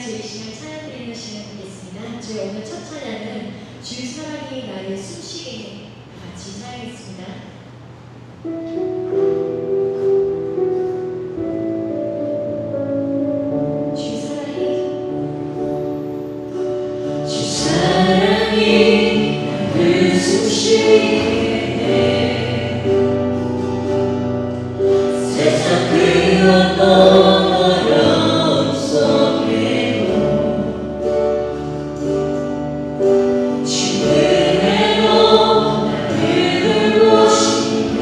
이 시간 찬양 드리는 시간 되겠습니다. 저희 오늘 첫 찬양은 주 사랑이 나를 숨쉬게 같이 찬양했습니다. 세상 그 어떤 어려움 속에도 주의 은혜로 나를 보시며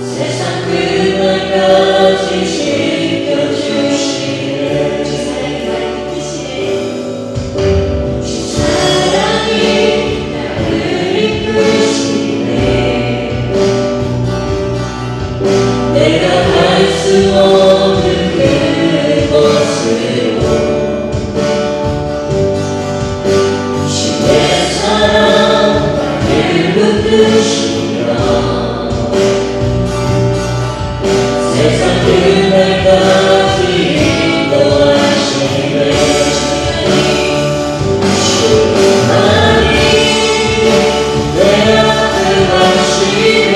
세상 끝날까지 지켜주시네. 주 사랑이 나를 이끄시네. 주 사랑이 나를 이끄시네. 내가 갈 수 없는 그곳으로 주의 사랑 나를 붙드시며 세상 끝날까지 인도하시네. 주만이 내 앞을 가시며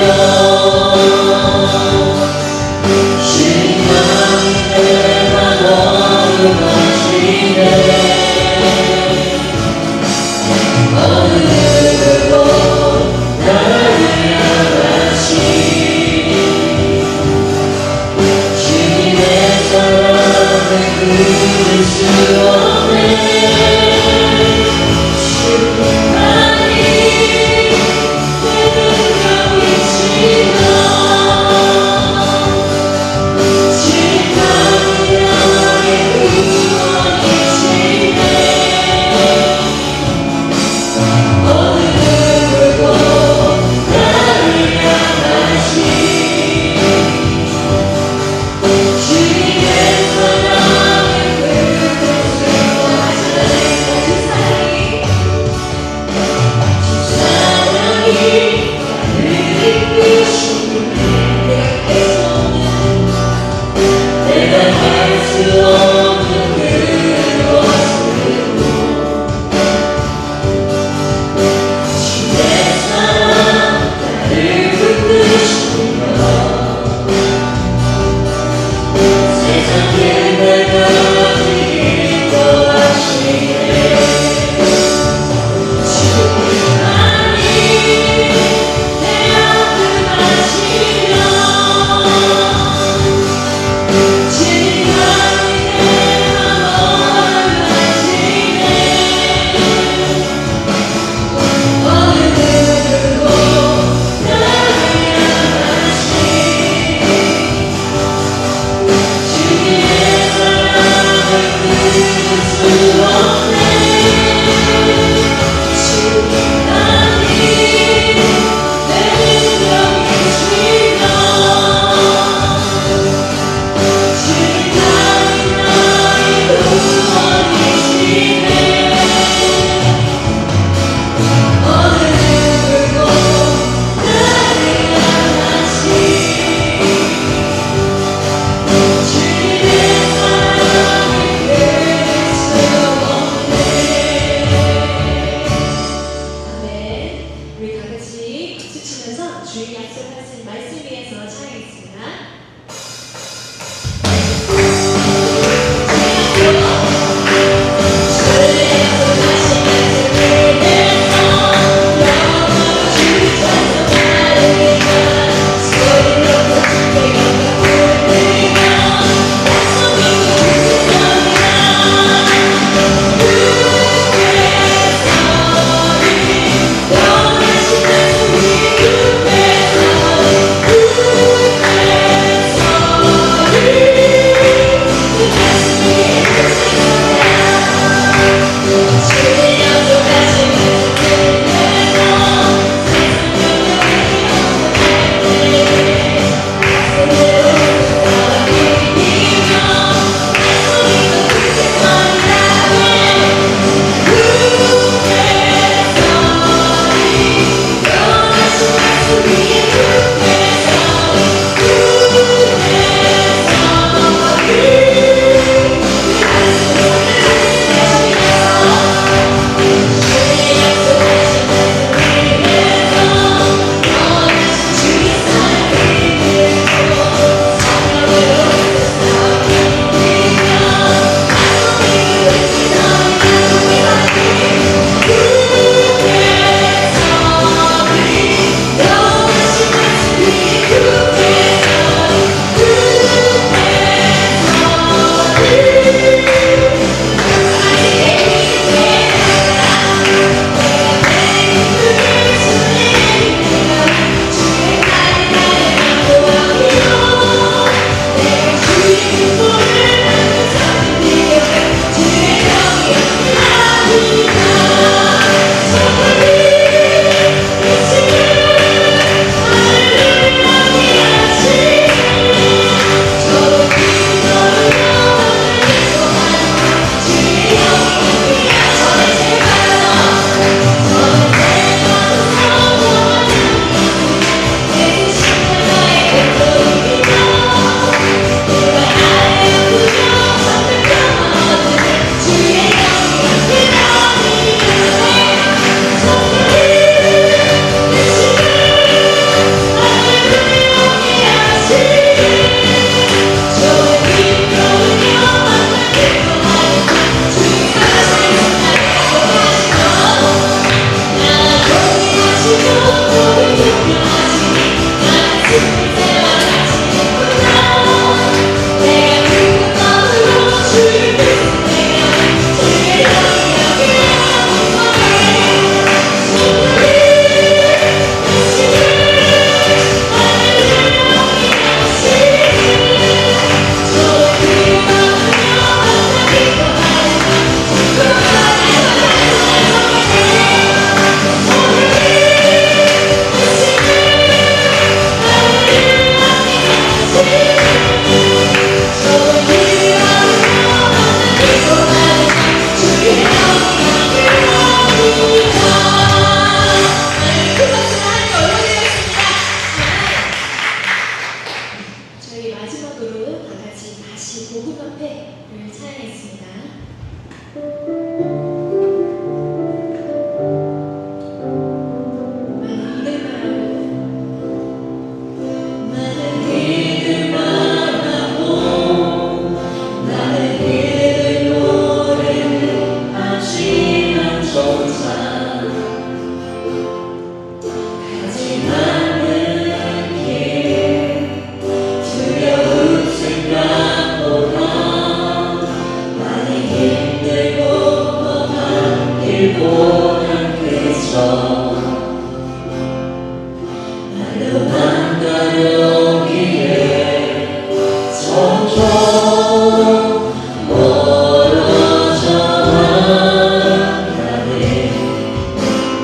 앞에를 찬양했습니다.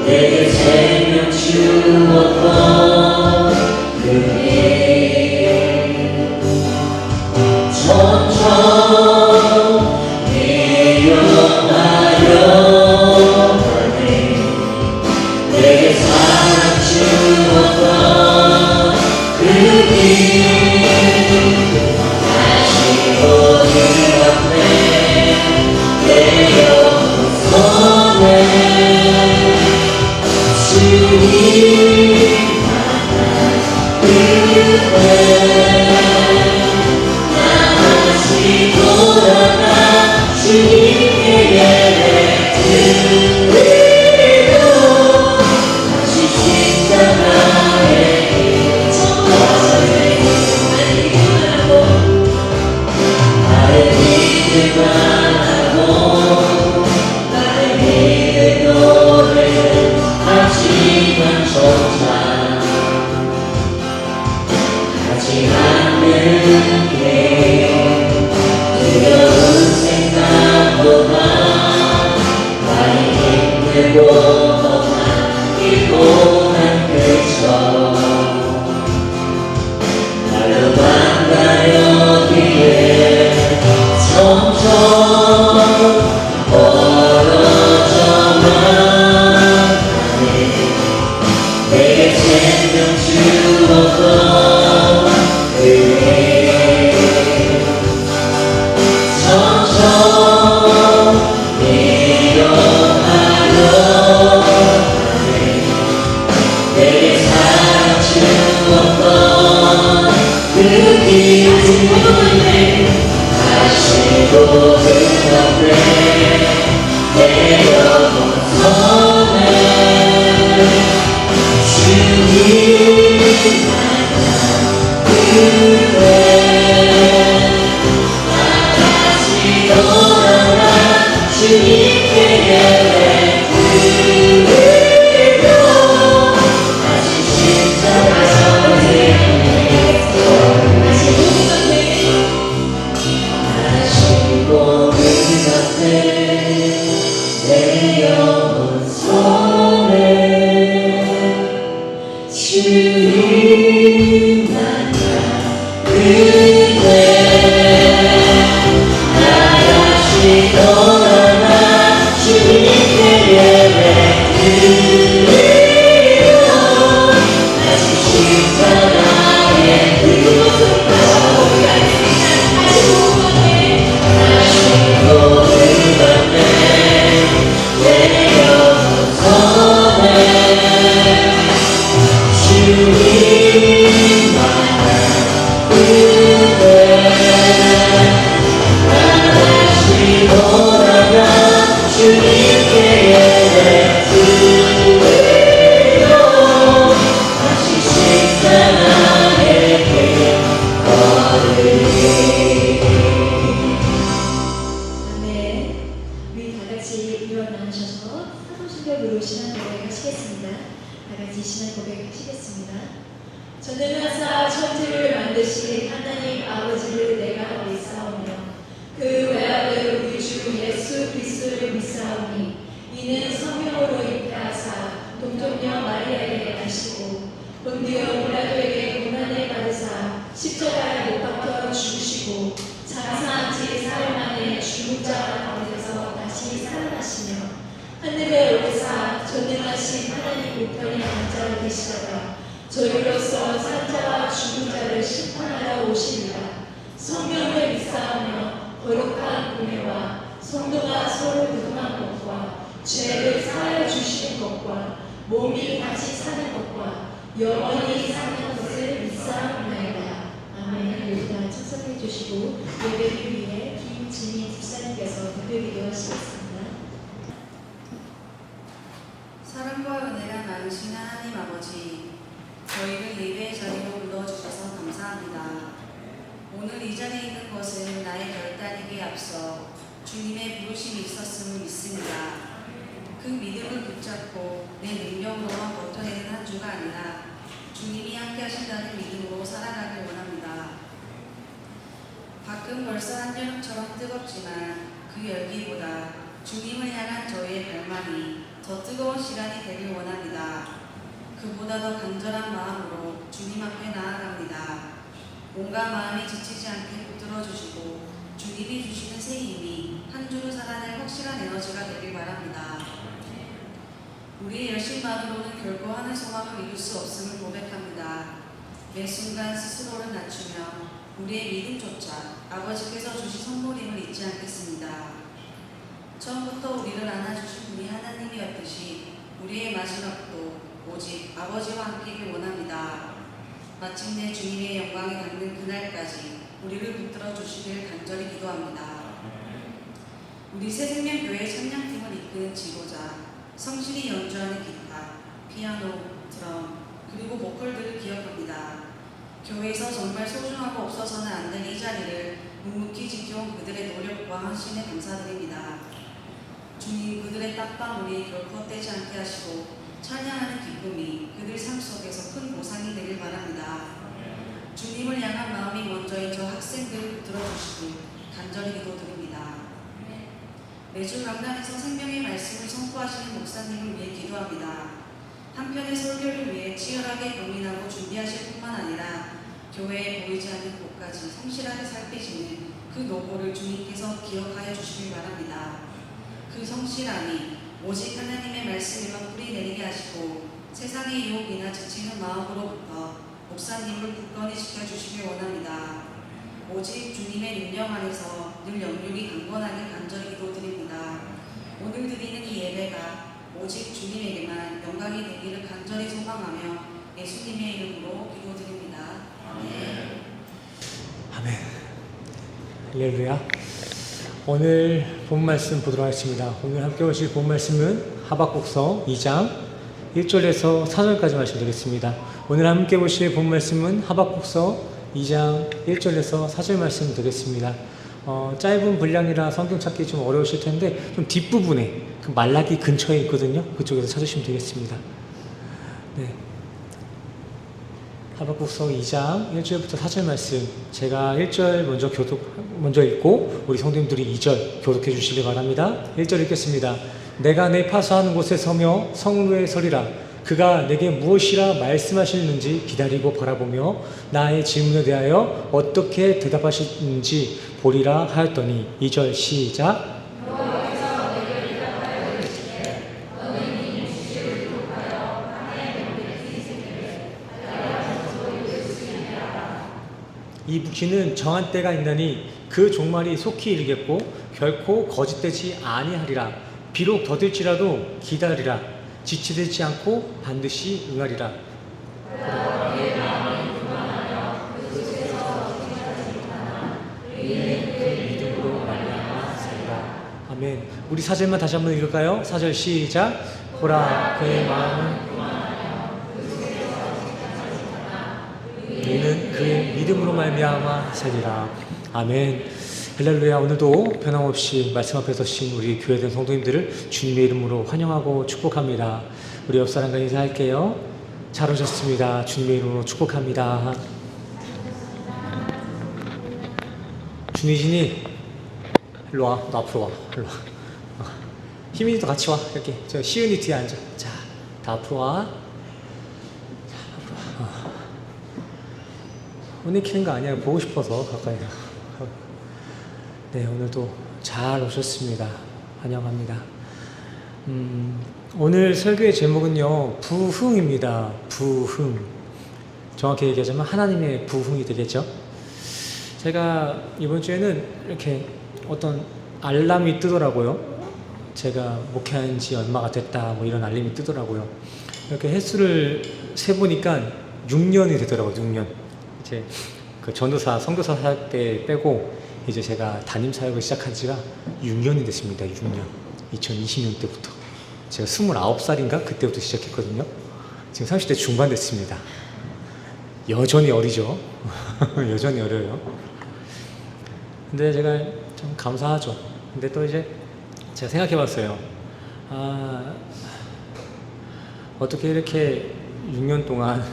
내게 생명 주었던 그길 점점 미련하여 가네. 내게 사랑 주었던 그길 다시 오는 앞에 내 영혼에 주님 만나 그때 나 다시 돌아가 주님께 예배드리고 다시 십자가의 길 나의 믿음 하고 나의 믿음 노래는 하지만 조차 하지 않는 게 두려운 생각보다 많이 힘들고 험한 길보단 그저 날로 만나려기에 점점 멀어져만 내게 생명 주었던 그길 점점 미련하여 가네. 내게 사랑 주었던 그길 다시 보는 앞에 내 영혼에 주님 만나 그때 나 다시 돌아가 주님께 예배드리고 다시 십자가의 다시 보는 앞에 내 영혼 손에 주님 만나 그때 나 다시 돌아가 주님께 예배드리고 다시 십자가의 길 다시 보는 앞에 내 영혼 손에 주님 만나 그때 나 다시 돌아가 주님께 예배드리고 다시 십자가의 길 걸으리. 아멘. 우리 다 같이 일어나셔서 사도신경으로 신앙 고백하시겠습니다. 다 같이 신앙 고백하시겠습니다. 전능하사 천지를 만드신 하나님 아버지를 내가 믿사오며 그 외아들 우리 주 예수 그리스도를 믿사오니 이는 성령으로 잉태하사 동정녀 마리아에게 나시고 본디오 빌라도에게 고난을 받으사 십자가에 못 박혀 죽으시고 장사한 지 사흘 만에 죽은 자 가운데서 다시 살아나시며 하늘에 오르사 전능하신 하나님 우편에 앉아 계시다가 저희로서 산 자와 죽은 자를 심판하러 오시리라. 성령을 믿사오며 죄를 사하여 주시는 것과 몸이 다시 사는 것과 영원히 사는 것을 믿사옵나이다. 아멘. 모두 다 참석해 주시고 예배를 위해 김진희 집사님께서 기도를 하시겠습니다. 사랑과 은혜가 많으신 하나님 아버지, 저희를 예배의 자리로 불러주셔서 감사합니다. 오늘 이 자리에 있는 것은 나의 결단에게 앞서 주님의 부르심이 있었음을 믿습니다. 그 믿음을 붙잡고 내 능력으로만 버텨내는 한 주가 아니라 주님이 함께 하신다는 믿음으로 살아가길 원합니다. 밖은 벌써 한여름처럼 뜨겁지만 그 열기보다 주님을 향한 저희의 갈망이 더 뜨거운 시간이 되길 원합니다. 그보다 더 간절한 마음으로 주님 앞에 나아갑니다. 온갖 마음이 지치지 않게 붙들어 주시고 주님이 주시는 새 힘이 한 주를 살아낼 확실한 에너지가 되길 바랍니다. 우리의 열심만으로는 결코 하늘 소망을 이룰 수 없음을 고백합니다. 매 순간 스스로를 낮추며 우리의 믿음조차 아버지께서 주신 선물임을 잊지 않겠습니다. 처음부터 우리를 안아주신 분이 하나님이었듯이 우리의 마지막도 오직 아버지와 함께이길 원합니다. 마침내 주님의 영광에 닿는 그날까지 우리를 붙들어 주시길 간절히 기도합니다. 우리 새생명교회 찬양팀을 이끄는 지도자, 성실히 연주하는 기타, 피아노, 드럼, 그리고 보컬들을 기억합니다. 교회에서 정말 소중하고 없어서는 안 될 이 자리를 묵묵히 지켜온 그들의 노력과 헌신에 감사드립니다. 주님, 그들의 땀방울이 결코 헛되지 않게 하시고 찬양하는 기쁨이 그들 삶 속에서 큰 보상이 되길 바랍니다. 주님을 향한 마음이 먼저인 저 학생들을 붙들어 주시길 간절히 기도드립니다. 매주 강단에서 생명의 말씀을 선포하시는 목사님을 위해 기도합니다. 한편의 설교를 위해 치열하게 고민하고 준비하실 뿐만 아니라 교회에 보이지 않는 곳까지 성실하게 살피시는 그 노고를 주님께서 기억하여 주시길 바랍니다. 그 성실함이 오직 하나님의 말씀에만 뿌리내리게 하시고 세상의 유혹이나 지치는 마음으로부터 목사님을 굳건히 지켜주시길 원합니다. 오직 주님의 능력 안에서 늘 영육이 강건하게 간절히 기도드립니다. 오늘 드리는 이 예배가 오직 주님에게만 영광이 되기를 간절히 소망하며 예수님의 이름으로 기도드립니다. 아멘. 아멘. 할렐루야. 오늘 본 말씀 보도록 하겠습니다. 오늘 함께 오실 본 말씀은 하박국서 2장 1절에서 4절까지 말씀드리겠습니다. 오늘 함께 보실 본 말씀은 하박국서 2장 1절에서 4절 말씀 되겠습니다. 짧은 분량이라 성경 찾기 좀 어려우실 텐데 좀 뒷부분에 그 말라기 근처에 있거든요. 그쪽에서 찾으시면 되겠습니다. 네. 하박국서 2장 1절부터 4절 말씀, 제가 1절 먼저 읽고 우리 성도님들이 2절 교독해 주시기 바랍니다. 1절 읽겠습니다. 내가 내 파수하는 곳에 서며 성루에 서리라. 그가 내게 무엇이라 말씀하시는지 기다리고 바라보며 나의 질문에 대하여 어떻게 대답하시는지 보리라 하였더니 2절 시작. 이 묵시는 정한 때가 있나니 그 종말이 속히 이르겠고 결코 거짓되지 아니하리라. 비록 더딜지라도 기다리라. 지체되지 않고 반드시 응하리라. 아멘. 우리 4절만 다시 한번 읽을까요? 4절 시작. 보라 그의 마음은 이는 그의 믿음으로 말미암아 살리라. 아멘. 할렐루야. 오늘도 변함없이 말씀 앞에 서신 우리 교회된 성도님들을 주님의 이름으로 환영하고 축복합니다. 우리 옆 사람과 인사할게요. 잘 오셨습니다. 주님의 이름으로 축복합니다. 준희진이 일로 와. 너 앞으로 와. 일로 와. 희민이도 같이 와. 이렇게 저 시은이 뒤에 앉아. 자, 다 앞으로 와. 옷 내키는 거 아니야. 보고 싶어서 가까이. 네, 오늘도 잘 오셨습니다. 환영합니다. 오늘 설교의 제목은요, 부흥입니다. 부흥. 정확히 얘기하자면 하나님의 부흥이 되겠죠. 제가 이번 주에는 이렇게 어떤 알람이 뜨더라고요. 제가 목회한 지 얼마가 됐다 뭐 이런 알림이 뜨더라고요. 이렇게 횟수를 세보니까 6년이 되더라고요. 6년. 이제 그 전도사, 선교사 할 때 빼고 이제 제가 담임 사역을 시작한 지가 6년이 됐습니다. 6년. 2020년 때부터. 제가 29살인가? 그때부터 시작했거든요. 지금 30대 중반 됐습니다. 여전히 어리죠. 여전히 어려요. 근데 제가 좀 감사하죠. 근데 또 이제 제가 생각해 봤어요. 어떻게 이렇게 6년 동안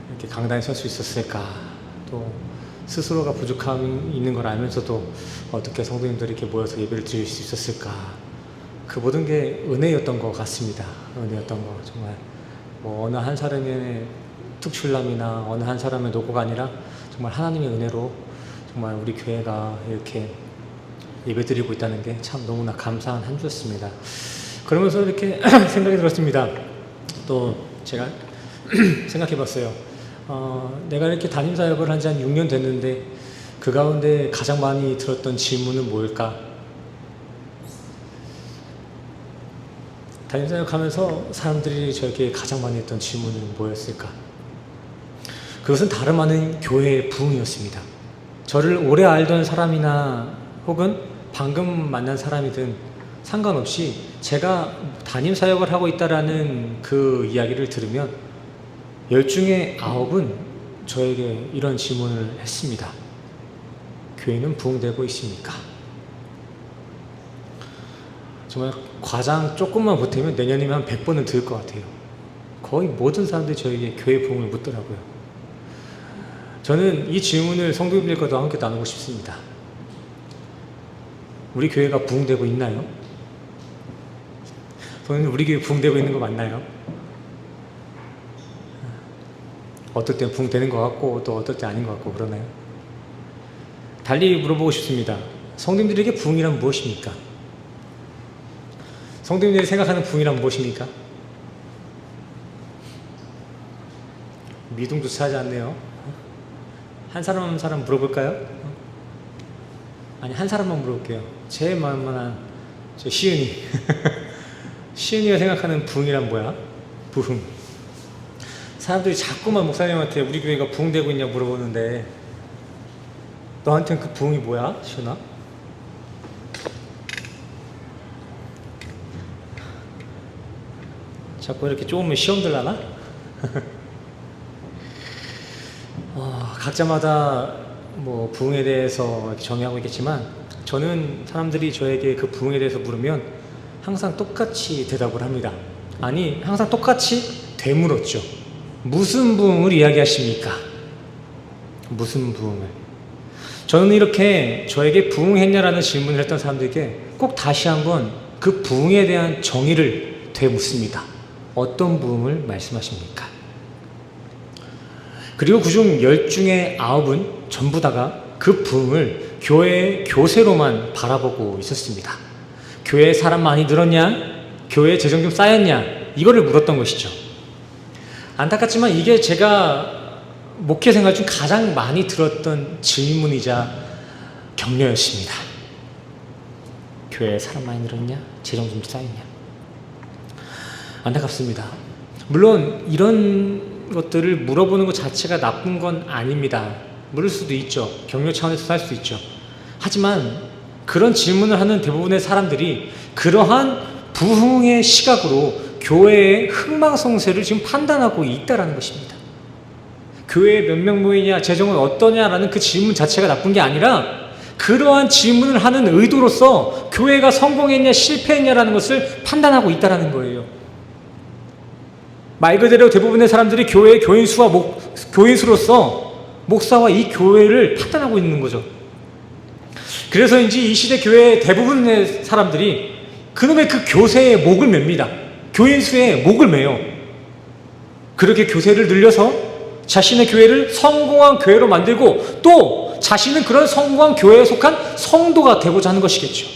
이렇게 강단에 설 수 있었을까. 또 스스로가 부족함이 있는 걸 알면서도 어떻게 성도님들이 이렇게 모여서 예배를 드릴 수 있었을까. 그 모든 게 은혜였던 것 같습니다. 은혜였던 거. 정말 뭐 어느 한 사람의 특출남이나 어느 한 사람의 노고가 아니라 정말 하나님의 은혜로 정말 우리 교회가 이렇게 예배드리고 있다는 게 참 너무나 감사한 한 주였습니다. 그러면서 이렇게 생각이 들었습니다. 또 제가 생각해 봤어요. 내가 이렇게 담임사역을 한 지 한 6년 됐는데 그 가운데 가장 많이 들었던 질문은 뭘까? 담임사역 하면서 사람들이 저에게 가장 많이 했던 질문은 뭐였을까? 그것은 다름 아닌 교회의 부흥이었습니다. 저를 오래 알던 사람이나 혹은 방금 만난 사람이든 상관없이 제가 담임사역을 하고 있다라는 그 이야기를 들으면 10 중에 9은 저에게 이런 질문을 했습니다. 교회는 부흥되고 있습니까? 정말 과장 조금만 보태면 내년이면 한 100번은 들을 것 같아요. 거의 모든 사람들이 저에게 교회 부흥을 묻더라고요. 저는 이 질문을 성도님들과도 함께 나누고 싶습니다. 우리 교회가 부흥되고 있나요? 저는 우리 교회 부흥되고 있는 거 맞나요? 어떨 땐 부흥되는 것 같고 또 어떨 때 아닌 것 같고 그러나요? 달리 물어보고 싶습니다. 성도님들에게 부흥이란 무엇입니까? 성도님들이 생각하는 부흥이란 무엇입니까? 미둥조차 하지 않네요. 한 사람 한 사람 물어볼까요? 아니 한 사람만 물어볼게요. 제일 만만한 저 시은이. 시은이가 생각하는 부흥이란 뭐야? 부흥. 사람들이 자꾸만 목사님한테 우리 교회가 부흥되고 있냐 물어보는데 너한테는 그 부흥이 뭐야? 시은아? 자꾸 이렇게 쪼으면 시험 들라나? 각자마다 뭐 부흥에 대해서 이렇게 정의하고 있겠지만 저는 사람들이 저에게 그 부흥에 대해서 물으면 항상 똑같이 대답을 합니다. 아니 항상 똑같이 되물었죠. 무슨 부흥을 이야기하십니까? 무슨 부흥을? 저는 이렇게 저에게 부흥했냐라는 질문을 했던 사람들에게 꼭 다시 한번 그 부흥에 대한 정의를 되묻습니다. 어떤 부흥을 말씀하십니까? 그리고 그중 10 중에 9은 전부 다가 그 부흥을 교회의 교세로만 바라보고 있었습니다. 교회에 사람 많이 늘었냐? 교회에 재정 좀 쌓였냐? 이거를 물었던 것이죠. 안타깝지만 이게 제가 목회 생활 중 가장 많이 들었던 질문이자 격려였습니다. 교회에 사람 많이 늘었냐? 재정 좀 쌓였냐? 안타깝습니다. 물론 이런 것들을 물어보는 것 자체가 나쁜 건 아닙니다. 물을 수도 있죠. 격려 차원에서 할 수 있죠. 하지만 그런 질문을 하는 대부분의 사람들이 그러한 부흥의 시각으로 교회의 흥망성쇠를 지금 판단하고 있다는 것입니다. 교회에 몇 명 모이냐, 재정은 어떠냐라는 그 질문 자체가 나쁜 게 아니라 그러한 질문을 하는 의도로서 교회가 성공했냐 실패했냐라는 것을 판단하고 있다는 거예요. 말 그대로 대부분의 사람들이 교회의 교인수로서 목사와 이 교회를 판단하고 있는 거죠. 그래서인지 이 시대 교회의 대부분의 사람들이 그놈의 그 교세의 목을 맵니다. 교인수의 목을 매요. 그렇게 교세를 늘려서 자신의 교회를 성공한 교회로 만들고 또 자신은 그런 성공한 교회에 속한 성도가 되고자 하는 것이겠죠.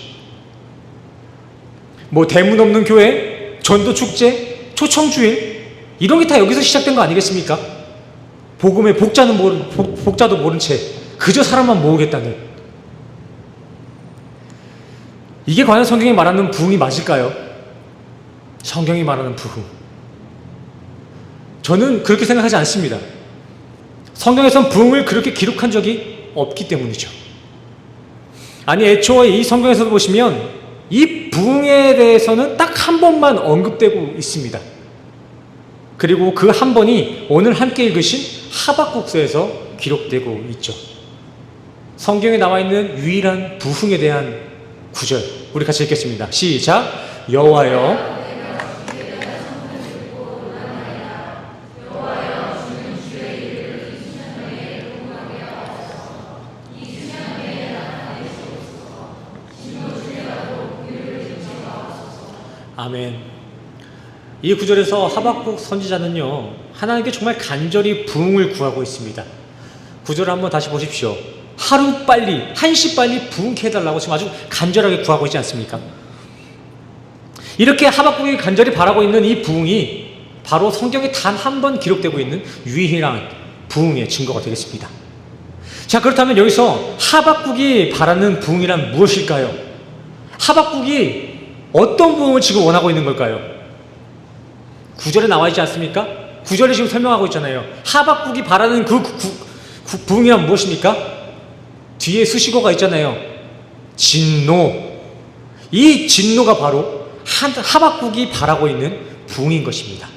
뭐 대문 없는 교회, 전도축제, 초청주일 이런 게 다 여기서 시작된 거 아니겠습니까? 복음의 복자도 모른 채 그저 사람만 모으겠다는. 이게 과연 성경이 말하는 부흥이 맞을까요? 성경이 말하는 부흥. 저는 그렇게 생각하지 않습니다. 성경에선 부흥을 그렇게 기록한 적이 없기 때문이죠. 아니, 애초에 이 성경에서도 보시면 이 부흥에 대해서는 딱 한 번만 언급되고 있습니다. 그리고 그 한 번이 오늘 함께 읽으신 하박국서에서 기록되고 있죠. 성경에 나와 있는 유일한 부흥에 대한 구절, 우리 같이 읽겠습니다. 시작. 여호와여, 아멘. 이 구절에서 하박국 선지자는요, 하나님께 정말 간절히 부흥을 구하고 있습니다. 구절을 한번 다시 보십시오. 하루 빨리, 한시 빨리 부흥케 해달라고 지금 아주 간절하게 구하고 있지 않습니까? 이렇게 하박국이 간절히 바라고 있는 이 부흥이 바로 성경에 단 한 번 기록되고 있는 유일한 부흥의 증거가 되겠습니다. 자, 그렇다면 여기서 하박국이 바라는 부흥이란 무엇일까요? 하박국이 어떤 부흥을 지금 원하고 있는 걸까요? 구절에 나와 있지 않습니까? 구절에 지금 설명하고 있잖아요. 하박국이 바라는 그 부흥이란 무엇입니까? 뒤에 수식어가 있잖아요. 진노. 이 진노가 바로 하박국이 바라고 있는 부흥인 것입니다.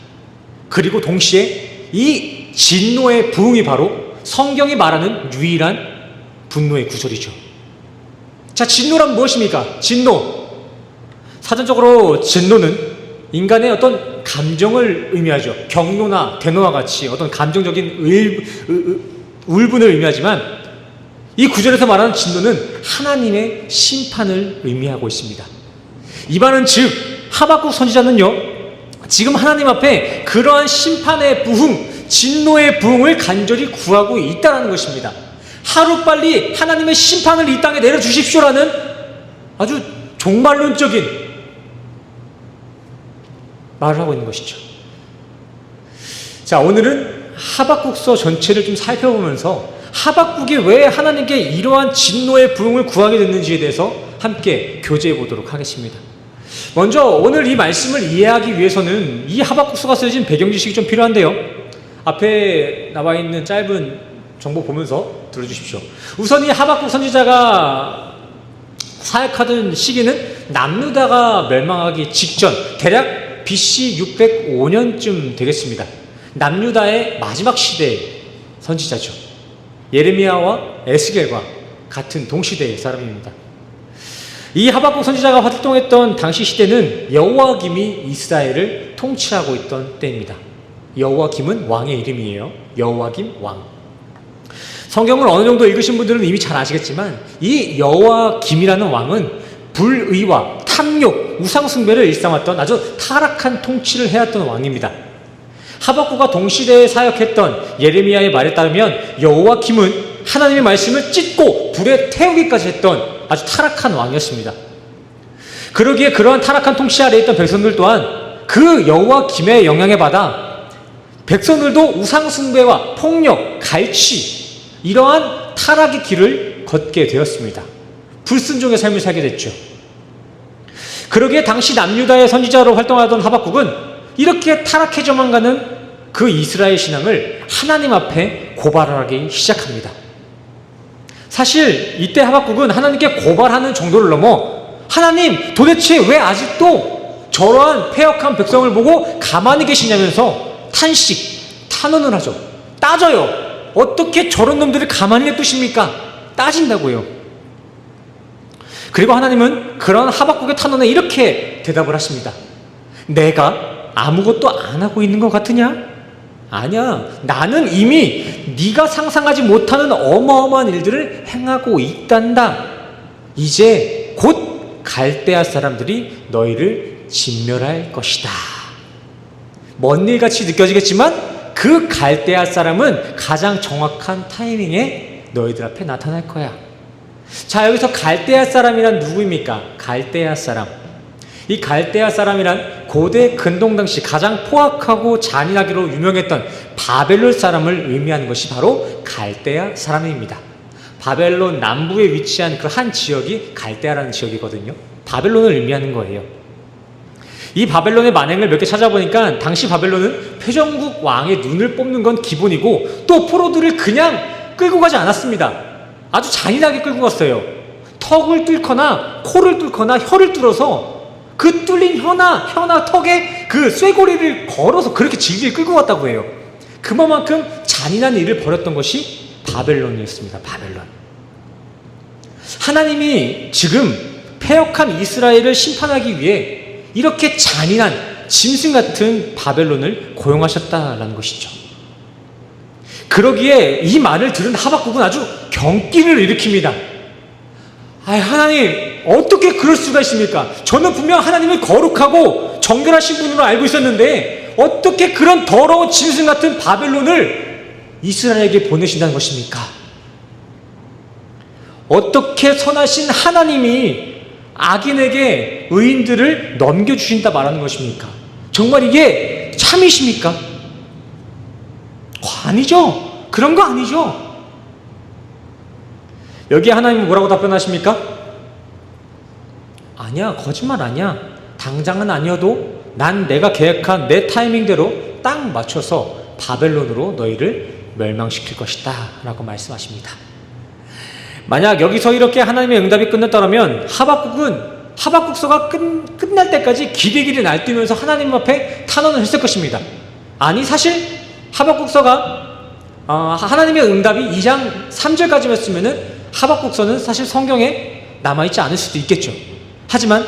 그리고 동시에 이 진노의 부흥이 바로 성경이 말하는 유일한 분노의 구절이죠. 자, 진노란 무엇입니까? 진노. 사전적으로 진노는 인간의 어떤 감정을 의미하죠. 경노나 대노와 같이 어떤 감정적인 울분을 의미하지만 이 구절에서 말하는 진노는 하나님의 심판을 의미하고 있습니다. 이 말은 즉 하박국 선지자는요, 지금 하나님 앞에 그러한 심판의 부흥, 진노의 부흥을 간절히 구하고 있다는 것입니다. 하루빨리 하나님의 심판을 이 땅에 내려주십시오라는 아주 종말론적인 말을 하고 있는 것이죠. 자, 오늘은 하박국서 전체를 좀 살펴보면서 하박국이 왜 하나님께 이러한 진노의 부흥을 구하게 됐는지에 대해서 함께 교제해 보도록 하겠습니다. 먼저 오늘 이 말씀을 이해하기 위해서는 이 하박국서가 쓰여진 배경 지식이 좀 필요한데요. 앞에 나와 있는 짧은 정보 보면서 들어주십시오. 우선 이 하박국 선지자가 사역하던 시기는 남유다가 멸망하기 직전, 대략 BC 605년쯤 되겠습니다. 남유다의 마지막 시대의 선지자죠. 예레미야와 에스겔과 같은 동시대의 사람입니다. 이 하박국 선지자가 활동했던 당시 시대는 여호와김이 이스라엘을 통치하고 있던 때입니다. 여호와김은 왕의 이름이에요. 여호와김 왕. 성경을 어느 정도 읽으신 분들은 이미 잘 아시겠지만 이 여호와김이라는 왕은 불의와 탐욕, 우상숭배를 일삼았던 아주 타락한 통치를 해왔던 왕입니다. 하박국과 동시대에 사역했던 예레미야의 말에 따르면 여호와김은 하나님의 말씀을 찢고 불에 태우기까지 했던 아주 타락한 왕이었습니다. 그러기에 그러한 타락한 통치 아래에 있던 백성들 또한 그 여호와김의 영향에 받아 백성들도 우상숭배와 폭력, 갈취, 이러한 타락의 길을 걷게 되었습니다. 불순종의 삶을 살게 됐죠. 그러기에 당시 남유다의 선지자로 활동하던 하박국은 이렇게 타락해져만 가는 그 이스라엘 신앙을 하나님 앞에 고발하기 시작합니다. 사실 이때 하박국은 하나님께 고발하는 정도를 넘어 하나님 도대체 왜 아직도 저러한 패역한 백성을 보고 가만히 계시냐면서 탄식, 탄원을 하죠. 따져요. 어떻게 저런 놈들을 가만히 냅두십니까? 따진다고요. 그리고 하나님은 그런 하박국의 탄원에 이렇게 대답을 하십니다. 내가 아무것도 안 하고 있는 것 같으냐? 아니야. 나는 이미 네가 상상하지 못하는 어마어마한 일들을 행하고 있단다. 이제 곧 갈대아 사람들이 너희를 진멸할 것이다. 먼 일같이 느껴지겠지만 그 갈대아 사람은 가장 정확한 타이밍에 너희들 앞에 나타날 거야. 자, 여기서 갈대아 사람이란 누구입니까? 갈대아 사람. 이 갈대아 사람이란 고대 근동 당시 가장 포악하고 잔인하기로 유명했던 바벨론 사람을 의미하는 것이 바로 갈대아 사람입니다. 바벨론 남부에 위치한 그 한 지역이 갈대아라는 지역이거든요. 바벨론을 의미하는 거예요. 이 바벨론의 만행을 몇 개 찾아보니까 당시 바벨론은 패전국 왕의 눈을 뽑는 건 기본이고 또 포로들을 그냥 끌고 가지 않았습니다. 아주 잔인하게 끌고 갔어요. 턱을 뚫거나 코를 뚫거나 혀를 뚫어서 그 뚫린 혀나 턱에 그 쇠고리를 걸어서 그렇게 질질 끌고 갔다고 해요. 그만큼 잔인한 일을 벌였던 것이 바벨론이었습니다. 바벨론. 하나님이 지금 패역한 이스라엘을 심판하기 위해 이렇게 잔인한 짐승 같은 바벨론을 고용하셨다라는 것이죠. 그러기에 이 말을 들은 하박국은 아주 경기를 일으킵니다. 하나님, 어떻게 그럴 수가 있습니까? 저는 분명 하나님을 거룩하고 정결하신 분으로 알고 있었는데 어떻게 그런 더러운 짐승 같은 바벨론을 이스라엘에게 보내신다는 것입니까? 어떻게 선하신 하나님이 악인에게 의인들을 넘겨주신다 말하는 것입니까? 정말 이게 참이십니까? 아니죠. 그런 거 아니죠. 여기에 하나님은 뭐라고 답변하십니까? 아니야, 거짓말 아니야. 당장은 아니어도 난 내가 계획한 내 타이밍대로 딱 맞춰서 바벨론으로 너희를 멸망시킬 것이다 라고 말씀하십니다. 만약 여기서 이렇게 하나님의 응답이 끝났다면 하박국서가 끝날 때까지 기레기를 날뛰면서 하나님 앞에 탄원을 했을 것입니다. 아니, 사실 하박국서가 하나님의 응답이 2장 3절까지였으면 하박국서는 사실 성경에 남아있지 않을 수도 있겠죠. 하지만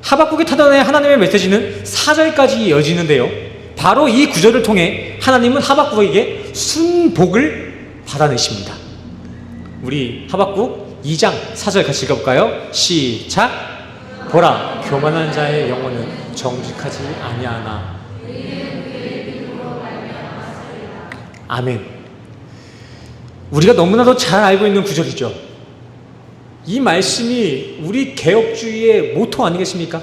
하박국의 탄원의 하나님의 메시지는 4절까지 이어지는데요, 바로 이 구절을 통해 하나님은 하박국에게 순복을 받아내십니다. 우리 하박국 2장 4절 같이 읽어볼까요? 시작. 보라, 교만한 자의 영혼은 정직하지 아니하나. 아멘. 우리가 너무나도 잘 알고 있는 구절이죠. 이 말씀이 우리 개혁주의의 모토 아니겠습니까?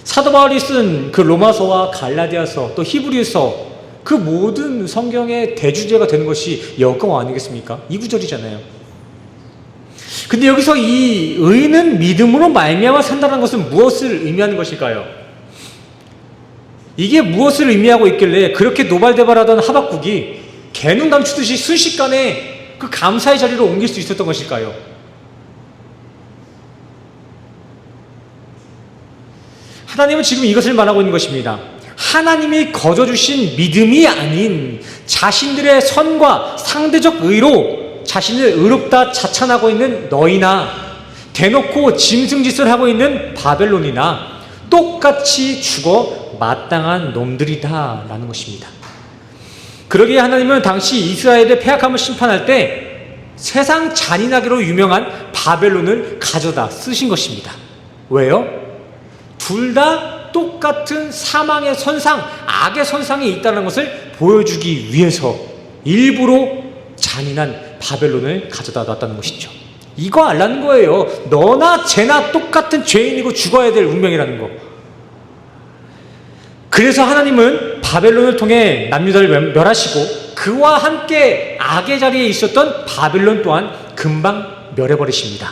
사도 바울이 쓴 그 로마서와 갈라디아서 또 히브리서, 그 모든 성경의 대주제가 되는 것이 여거 아니겠습니까? 이 구절이잖아요. 근데 여기서 이 의인은 믿음으로 말미암아 산다는 것은 무엇을 의미하는 것일까요? 이게 무엇을 의미하고 있길래 그렇게 노발대발하던 하박국이 개눈 감추듯이 순식간에 그 감사의 자리로 옮길 수 있었던 것일까요? 하나님은 지금 이것을 말하고 있는 것입니다. 하나님이 거저주신 믿음이 아닌 자신들의 선과 상대적 의로 자신을 의롭다 자찬하고 있는 너희나 대놓고 짐승짓을 하고 있는 바벨론이나 똑같이 죽어 마땅한 놈들이다 라는 것입니다. 그러기에 하나님은 당시 이스라엘의 패악함을 심판할 때 세상 잔인하기로 유명한 바벨론을 가져다 쓰신 것입니다. 왜요? 둘 다 똑같은 사망의 선상, 악의 선상이 있다는 것을 보여주기 위해서 일부러 잔인한 바벨론을 가져다 놨다는 것이죠. 이거 알라는 거예요. 너나 쟤나 똑같은 죄인이고 죽어야 될 운명이라는 거. 그래서 하나님은 바벨론을 통해 남유다를 멸하시고 그와 함께 악의 자리에 있었던 바벨론 또한 금방 멸해버리십니다.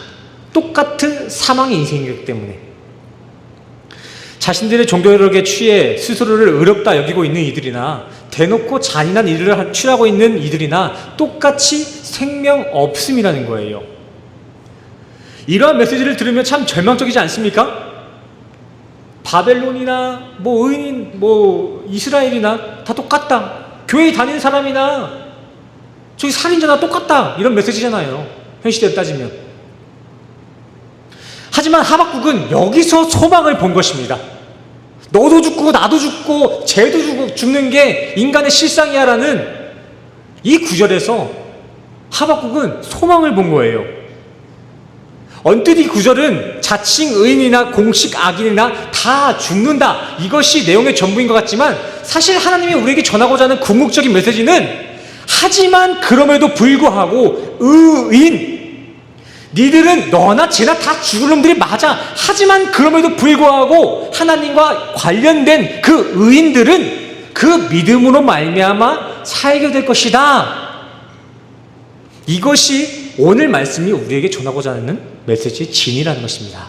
똑같은 사망의 인생이기 때문에. 자신들의 종교력에 취해 스스로를 의롭다 여기고 있는 이들이나 대놓고 잔인한 일을 취하고 있는 이들이나 똑같이 생명 없음이라는 거예요. 이러한 메시지를 들으면 참 절망적이지 않습니까? 바벨론이나 의인 이스라엘이나 다 똑같다. 교회 다니는 사람이나 저기 살인자나 똑같다. 이런 메시지잖아요. 현 시대로 따지면. 하지만 하박국은 여기서 소망을 본 것입니다. 너도 죽고 나도 죽고 쟤도 죽는 게 인간의 실상이야 라는 이 구절에서 하박국은 소망을 본 거예요. 언뜻 이 구절은 자칭 의인이나 공식 악인이나 다 죽는다, 이것이 내용의 전부인 것 같지만 사실 하나님이 우리에게 전하고자 하는 궁극적인 메시지는 하지만 그럼에도 불구하고 의인, 니들은 너나 쟤나 다 죽을 놈들이 맞아. 하지만 그럼에도 불구하고 하나님과 관련된 그 의인들은 그 믿음으로 말미암아 살게 될 것이다. 이것이 오늘 말씀이 우리에게 전하고자 하는 메시지의 진이라는 것입니다.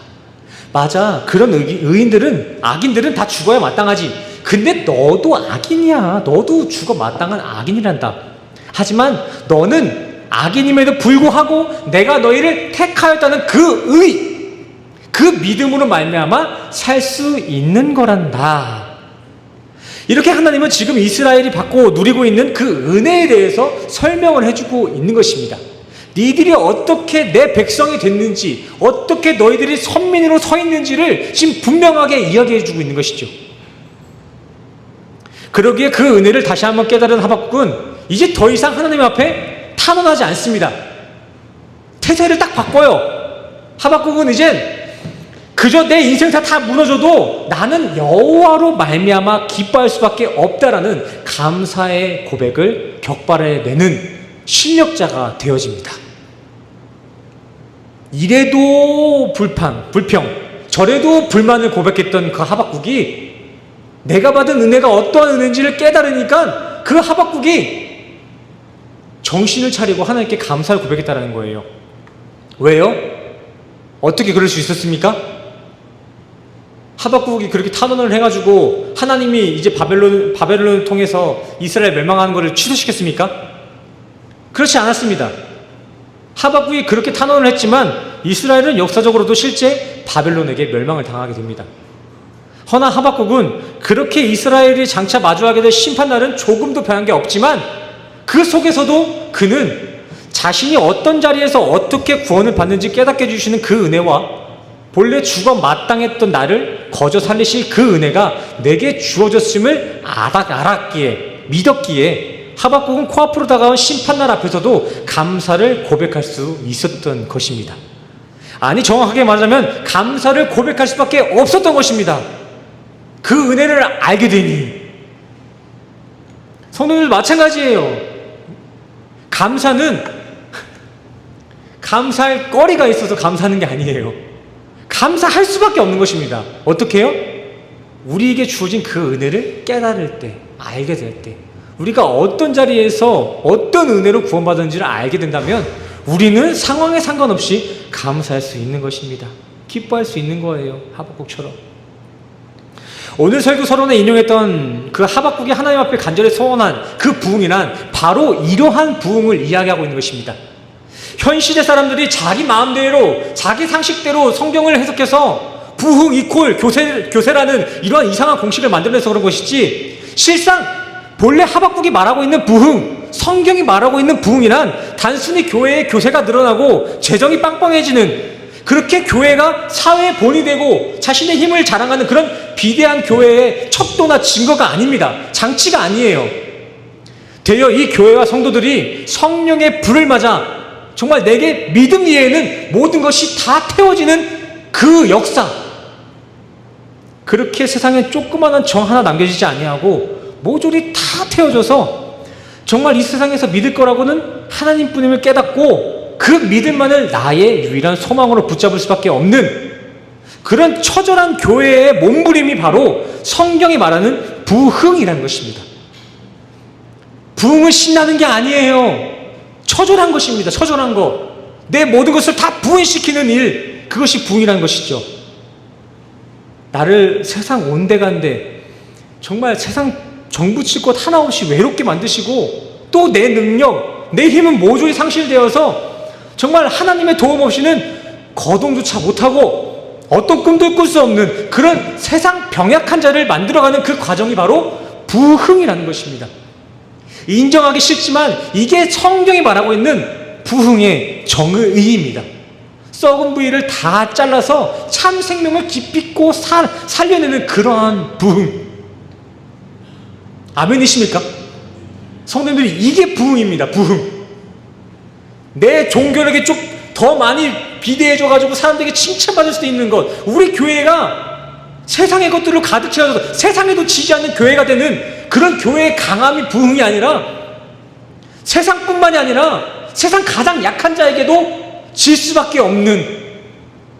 맞아. 그런 의인들은, 악인들은 다 죽어야 마땅하지. 근데 너도 악인이야. 너도 죽어 마땅한 악인이란다. 하지만 너는 악인임에도 불구하고 내가 너희를 택하였다는 그 믿음으로 말미암아 살 수 있는 거란다. 이렇게 하나님은 지금 이스라엘이 받고 누리고 있는 그 은혜에 대해서 설명을 해주고 있는 것입니다. 니들이 어떻게 내 백성이 됐는지, 어떻게 너희들이 선민으로 서 있는지를 지금 분명하게 이야기해주고 있는 것이죠. 그러기에 그 은혜를 다시 한번 깨달은 하박국은 이제 더 이상 하나님 앞에 탄원하지 않습니다. 태세를 딱 바꿔요. 하박국은 이제 그저 내 인생 다 무너져도 나는 여호와로 말미암아 기뻐할 수밖에 없다라는 감사의 고백을 격발해내는 실력자가 되어집니다. 이래도 불평, 저래도 불만을 고백했던 그 하박국이 내가 받은 은혜가 어떠한 은혜인지를 깨달으니까 그 하박국이 정신을 차리고 하나님께 감사를 고백했다는 거예요. 왜요? 어떻게 그럴 수 있었습니까? 하박국이 그렇게 탄원을 해가지고 하나님이 이제 바벨론을 통해서 이스라엘 멸망하는 것을 취소시켰습니까? 그렇지 않았습니다. 하박국이 그렇게 탄원을 했지만 이스라엘은 역사적으로도 실제 바벨론에게 멸망을 당하게 됩니다. 허나 하박국은 그렇게 이스라엘이 장차 마주하게 될 심판날은 조금도 변한 게 없지만 그 속에서도 그는 자신이 어떤 자리에서 어떻게 구원을 받는지 깨닫게 해주시는 그 은혜와 본래 죽어 마땅했던 나를 거저 살리실 그 은혜가 내게 주어졌음을 알았기에, 믿었기에 하박국은 코앞으로 다가온 심판날 앞에서도 감사를 고백할 수 있었던 것입니다. 아니, 정확하게 말하자면 감사를 고백할 수밖에 없었던 것입니다. 그 은혜를 알게 되니. 성도님들 마찬가지예요. 감사는 감사할 거리가 있어서 감사하는 게 아니에요. 감사할 수밖에 없는 것입니다. 어떻게 해요? 우리에게 주어진 그 은혜를 깨달을 때, 알게 될 때, 우리가 어떤 자리에서 어떤 은혜로 구원받았는지를 알게 된다면 우리는 상황에 상관없이 감사할 수 있는 것입니다. 기뻐할 수 있는 거예요. 하박국처럼. 오늘 설교 서론에 인용했던 그 하박국이 하나님 앞에 간절히 소원한 그 부흥이란 바로 이러한 부흥을 이야기하고 있는 것입니다. 현실의 사람들이 자기 마음대로, 자기 상식대로 성경을 해석해서 부흥 이퀄 교세라는 이러한 이상한 공식을 만들어내서 그런 것이지, 실상 본래 하박국이 말하고 있는 부흥, 성경이 말하고 있는 부흥이란 단순히 교회의 교세가 늘어나고 재정이 빵빵해지는, 그렇게 교회가 사회의 본이 되고 자신의 힘을 자랑하는 그런 비대한 교회의 척도나 증거가 아닙니다. 장치가 아니에요. 되어 이 교회와 성도들이 성령의 불을 맞아 정말 내게 믿음 위에는 모든 것이 다 태워지는 그 역사, 그렇게 세상에 조그마한 정 하나 남겨지지 아니하고 모조리 다 태워져서 정말 이 세상에서 믿을 거라고는 하나님뿐임을 깨닫고 그 믿음만을 나의 유일한 소망으로 붙잡을 수밖에 없는 그런 처절한 교회의 몸부림이 바로 성경이 말하는 부흥이라는 것입니다. 부흥은 신나는 게 아니에요. 처절한 것입니다. 처절한 거. 내 모든 것을 다 부흥시키는 일, 그것이 부흥이라는 것이죠. 나를 세상 온데간데 정말 세상 정부 칠 것 하나 없이 외롭게 만드시고 또 내 능력, 내 힘은 모조리 상실되어서 정말 하나님의 도움 없이는 거동조차 못하고 어떤 꿈도 꿀 수 없는 그런 세상 병약한 자를 만들어가는 그 과정이 바로 부흥이라는 것입니다. 인정하기 싫지만 이게 성경이 말하고 있는 부흥의 정의입니다. 썩은 부위를 다 잘라서 참 생명을 기피고 살려내는 그러한 부흥. 아멘이십니까? 성도님들이 이게 부흥입니다. 부흥. 내 종교력이 좀 더 많이 비대해져가지고 사람들에게 칭찬받을 수도 있는 것, 우리 교회가 세상의 것들로 가득 채워져서 세상에도 지지 않는 교회가 되는 그런 교회의 강함이 부흥이 아니라 세상뿐만이 아니라 세상 가장 약한 자에게도 질 수밖에 없는,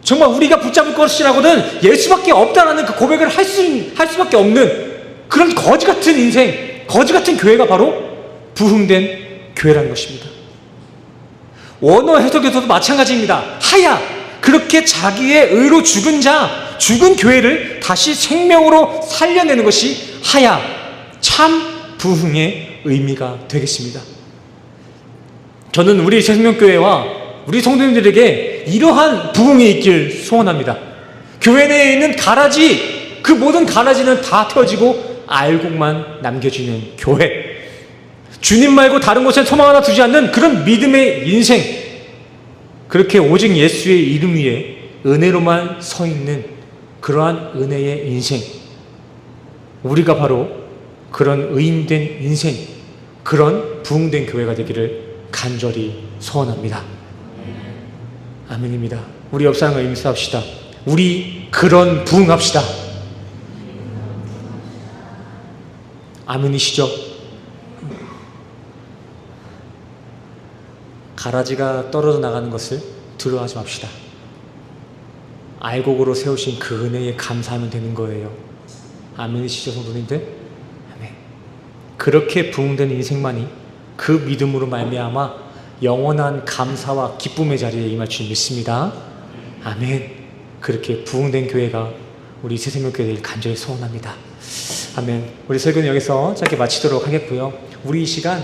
정말 우리가 붙잡을 것이라고는 예수밖에 없다라는 그 고백을 할 수밖에 없는 그런 거지 같은 인생, 거지 같은 교회가 바로 부흥된 교회라는 것입니다. 원어 해석에서도 마찬가지입니다. 하야, 그렇게 자기의 의로 죽은 자, 죽은 교회를 다시 생명으로 살려내는 것이 하야 참 부흥의 의미가 되겠습니다. 저는 우리 생명교회와 우리 성도님들에게 이러한 부흥이 있길 소원합니다. 교회 내에 있는 가라지, 그 모든 가라지는 다 펴지고 알곡만 남겨지는 교회, 주님 말고 다른 곳에 소망 하나 두지 않는 그런 믿음의 인생, 그렇게 오직 예수의 이름 위에 은혜로만 서 있는 그러한 은혜의 인생, 우리가 바로 그런 의인된 인생, 그런 부흥된 교회가 되기를 간절히 소원합니다. 아멘입니다. 우리 옆 사람과 인사합시다. 우리 그런 부흥합시다. 아멘이시죠? 가라지가 떨어져 나가는 것을 두려워하지 맙시다. 알곡으로 세우신 그 은혜에 감사하면 되는 거예요. 아멘이시죠, 성도님들? 아멘. 그렇게 부흥된 인생만이 그 믿음으로 말미암아 영원한 감사와 기쁨의 자리에 임할 줄 믿습니다. 아멘. 그렇게 부흥된 교회가 우리 새생명교회 되길 간절히 소원합니다. 아멘. 우리 설교는 여기서 짧게 마치도록 하겠고요. 우리 이 시간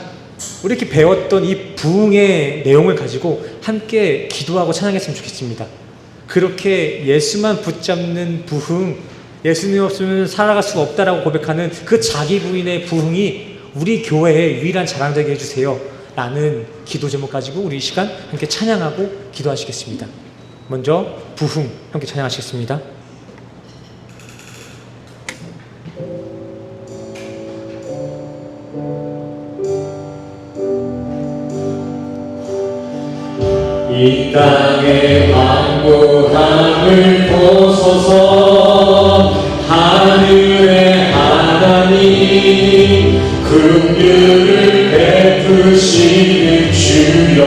우리 이렇게 배웠던 이 부흥의 내용을 가지고 함께 기도하고 찬양했으면 좋겠습니다. 그렇게 예수만 붙잡는 부흥, 예수님 없으면 살아갈 수가 없다라고 고백하는 그 자기 부인의 부흥이 우리 교회의 유일한 자랑 되게 해주세요 라는 기도 제목 가지고 우리 이 시간 함께 찬양하고 기도하시겠습니다. 먼저 부흥 함께 찬양하시겠습니다. 이 땅의 완고함을 보소서. 하늘의 하나님 긍휼을 베푸시는 주여,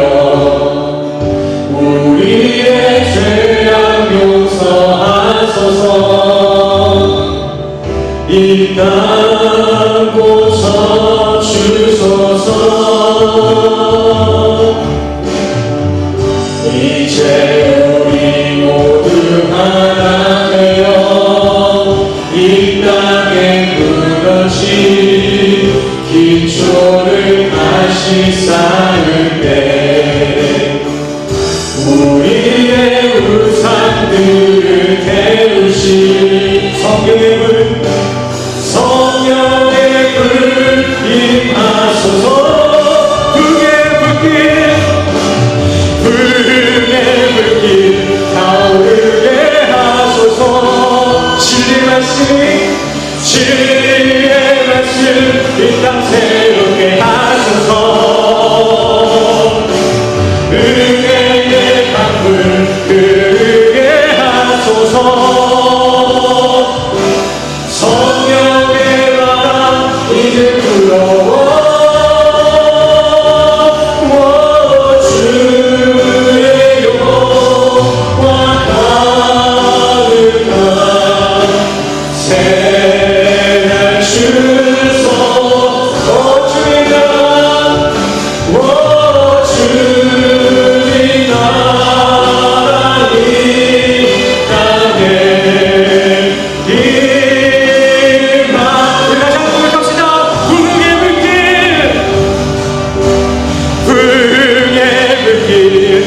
우리의 죄악 용서하소서. 이 땅 고쳐주소서. 이제 우리 모두 하나 되어 이 땅에 무너진 기초를 다시 쌓을 때 우리의 우상들을 태우신 성령의 불 임하소서. 타오르게 하소서. 진리의 말씀 이 땅 새롭게 하소서. 은혜의 강물 흐르게 하소서. 성령의 바람 이제 불어와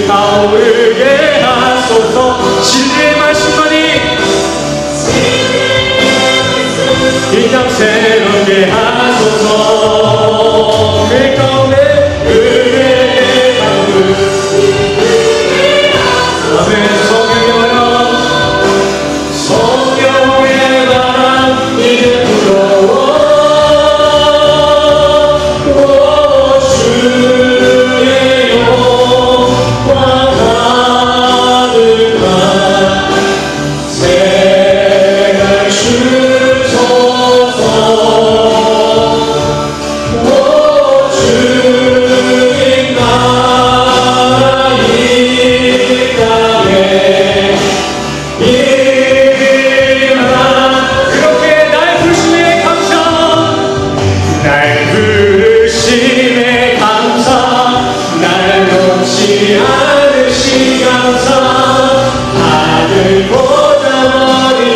타오르게 하소서. 진리의 말씀만이 이 땅 새롭게 하소서. 그 가운데 은혜의 강물 아멘. 성령의 바람 이제 불어와 않으시 감사. 하늘 보다 머리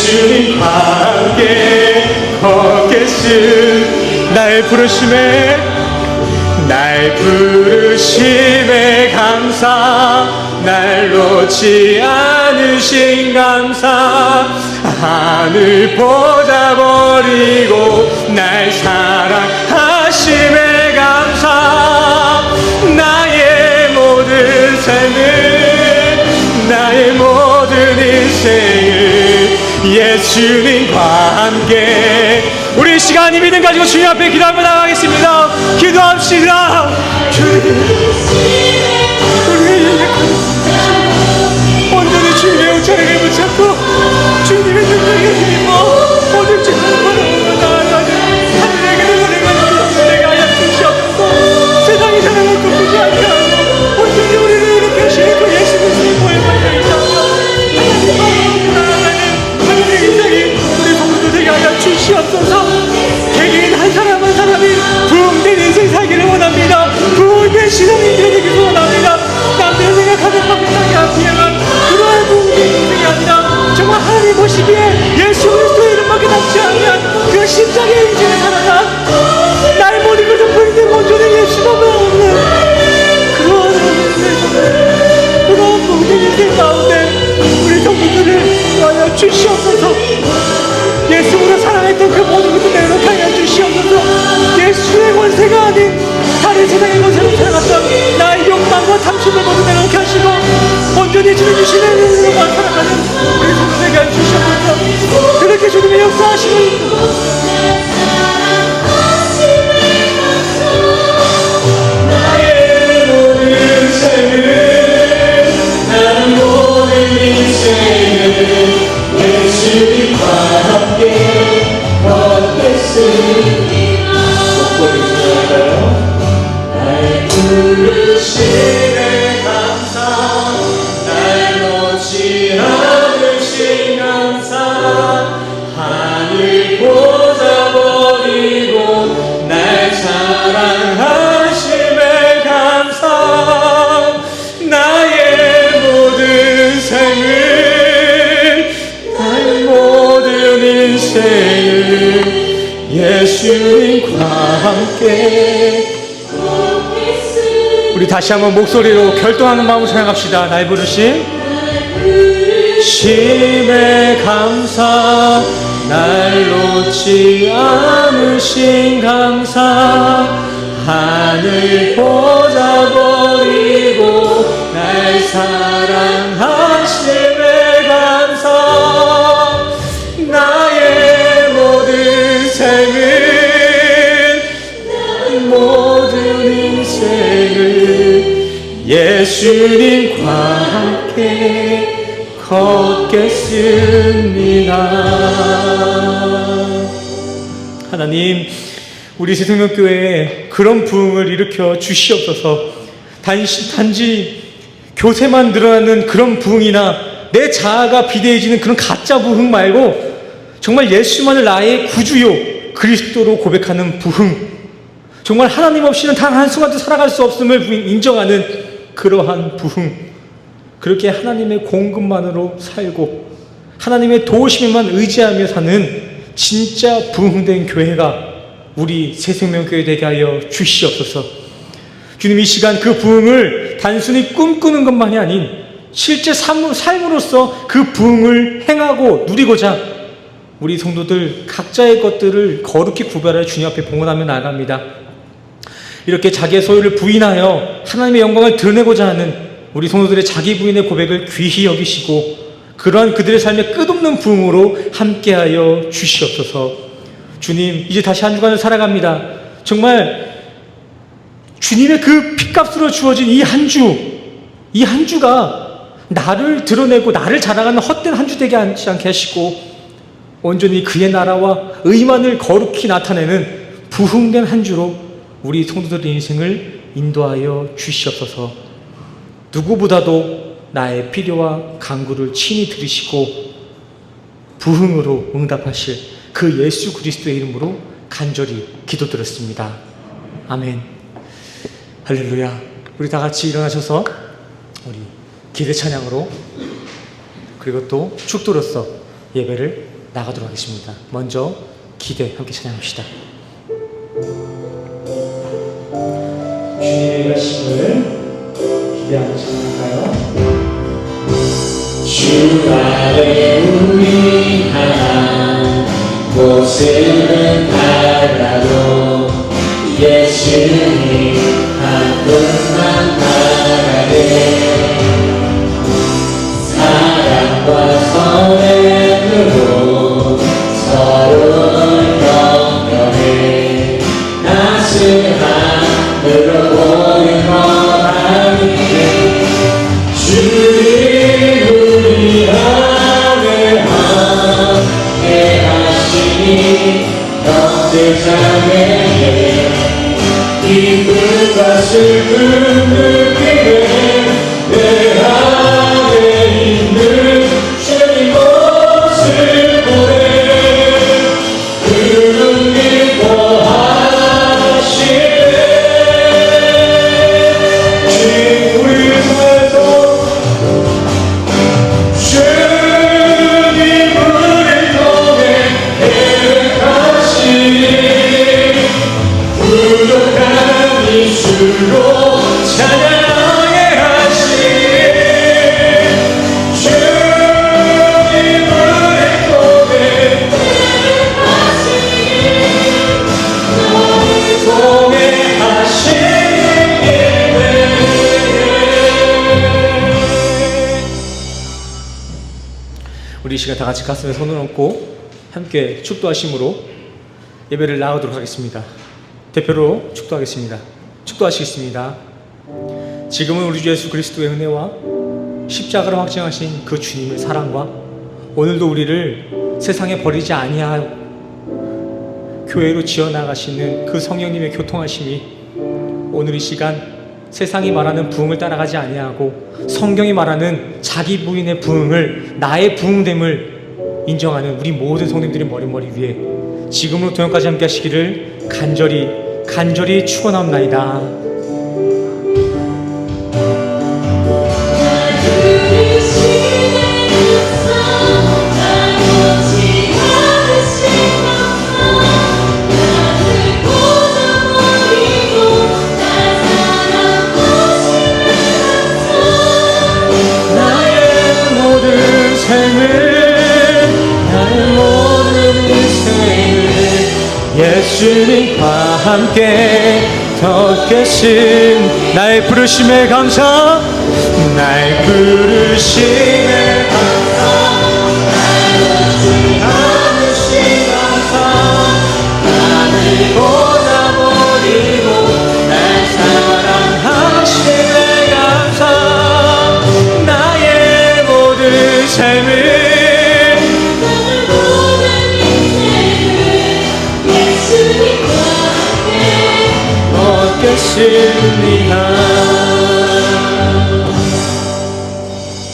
예수님과 함께 걷겠음. 날 부르심에 감사, 날 놓지 않으신 감사, 하늘 보자 버리고 날 사랑하심에 감사. 나의 모든 인생을 예수님과 함께. 우리 시간 이 믿음 가지고 주님 앞에 기도하며 나가겠습니다. 기도합시다. 온전히 주님의 옷자락을 붙잡고 주님의 능력에 힘입어 모든 죄를 바라보며 나아가는 하늘에게 은혜가 내가 하여 주시옵소서. 세상의 사랑을 굽히지 않게 하고 온전히 우리를 이렇게 하시는 그 예수 그리스도의 보혈만 있다며 하나님 마음으로 나아가는 하늘의 인생이 우리 성도들 되게 하여 주시옵소서. 개개인 한 사람 한 사람이 부흥된 인생 살기를 원합니다. 부흥된 신앙이 되기를 원합니다. 남들 생각하는 방법이 아니라 그러한 부흥된 인생이 아니라 정말 하나님 보시기에 예수 그리스도의 이름밖에 남지 않는 그 십자가의 인생을 살아가 나의 모든 것을 버리는 온전히 예수만 없는 그러한 부흥된 인생 가운데 우리 성도들을 하여 주시옵소서. 예수로 사랑했던 그 모든 것을 내놓게 하여 주시옵소서. 예수의 권세가 아닌 다른 세상의 권세로 살아갔던 나의 욕망과 탐심을 모두 내놓게 하시고 온전히 주님 주시는 은혜로만 살아가는 우리 성도에게 하여 주시옵소서. 그렇게 주님의 역사하시는 나의 모든 인생을 예수님과 함께 걷겠습니다. 날 부르심에 감사, 날 놓지 않으신 감사, 하늘 보자 버리고 날 사랑하심에 감사. 나의 모든 인생을 예수님과 함께. 우리 다시 한번 목소리로 결동하는 마음으로 찬양합시다. 날 부르심에 감사, 날 놓지 않으신 감사, 하늘 보자 버리고 날 사랑하심에 감사. 나의 모든 인생을 예수님과 함께 걷겠습니다. 하나님, 우리 새생명교회에 그런 부흥을 일으켜 주시옵소서. 단지 교세만 늘어나는 그런 부흥이나 내 자아가 비대해지는 그런 가짜 부흥 말고 정말 예수만을 나의 구주요 그리스도로 고백하는 부흥, 정말 하나님 없이는 단 한순간도 살아갈 수 없음을 인정하는 그러한 부흥, 그렇게 하나님의 공급만으로 살고 하나님의 도우심에만 의지하며 사는 진짜 부흥된 교회가 우리 새생명교회 되게 하여 주시옵소서. 주님, 이 시간 그 부흥을 단순히 꿈꾸는 것만이 아닌 실제 삶으로서 그 부흥을 행하고 누리고자 우리 성도들 각자의 것들을 거룩히 구별하여 주님 앞에 봉헌하며 나아갑니다. 이렇게 자기의 소유를 부인하여 하나님의 영광을 드러내고자 하는 우리 성도들의 자기 부인의 고백을 귀히 여기시고 그러한 그들의 삶의 끝없는 부흥으로 함께하여 주시옵소서. 주님, 이제 다시 한 주간을 살아갑니다. 정말 주님의 그 핏값으로 주어진 이 한 주가 나를 드러내고 나를 자랑하는 헛된 한 주 되게 하지 않게 하시고 온전히 그의 나라와 의만을 거룩히 나타내는 부흥된 한 주로 우리 성도들의 인생을 인도하여 주시옵소서. 누구보다도 나의 필요와 간구를 친히 들으시고 부흥으로 응답하실 그 예수 그리스도의 이름으로 간절히 기도드렸습니다. 아멘. 할렐루야. 우리 다 같이 일어나셔서 우리 기대 찬양으로 그리고 또 축도로서 예배를 나가도록 하겠습니다. 먼저 기대 함께 찬양합시다. 주님의 말씀을 기대하며 찬양할까요? 주 아래 우리 향한 곳은 달라도 예수님 한 분만 바라네. 사랑과 선행으로 서로를 격려해 따스함으로 보는 것 아니네. 주님 우리 안에 함께 하시니 영제자매에 기쁨과 슬픔 느끼네. 내 안에 있는 주님 모습 보내 그는 기뻐하시네. 주님 우리 통해서 주님 우리 통해 계획하시니 부족한 이수로 찬양하게 하시니 주님 우리 통해 너를 통해 하시니. 우리 이 시간 다 같이 가슴에 손을 얹고 함께 축도하심으로 예배를 나가도록 하겠습니다. 대표로 축도하겠습니다. 축도하시겠습니다. 지금은 우리 주 예수 그리스도의 은혜와 십자가로 확증하신 그 주님의 사랑과 오늘도 우리를 세상에 버리지 아니하여 교회로 지어나가시는 그 성령님의 교통하심이 오늘 이 시간 세상이 말하는 부흥을 따라가지 아니하고 성경이 말하는 자기 부인의 부흥을, 나의 부흥됨을 인정하는 우리 모든 성도님들의 머리 위에 지금으로부터 영까지 함께 하시기를 간절히 축원합나이다. 예수님과 함께 더 계신 나의 부르심에 감사, 나의 부르심에 감사, 나의 감사, 나를 보내버리고 날 사랑하심에 감사, 나의 모든 삶을 예수님과 함께 얻겠습니다.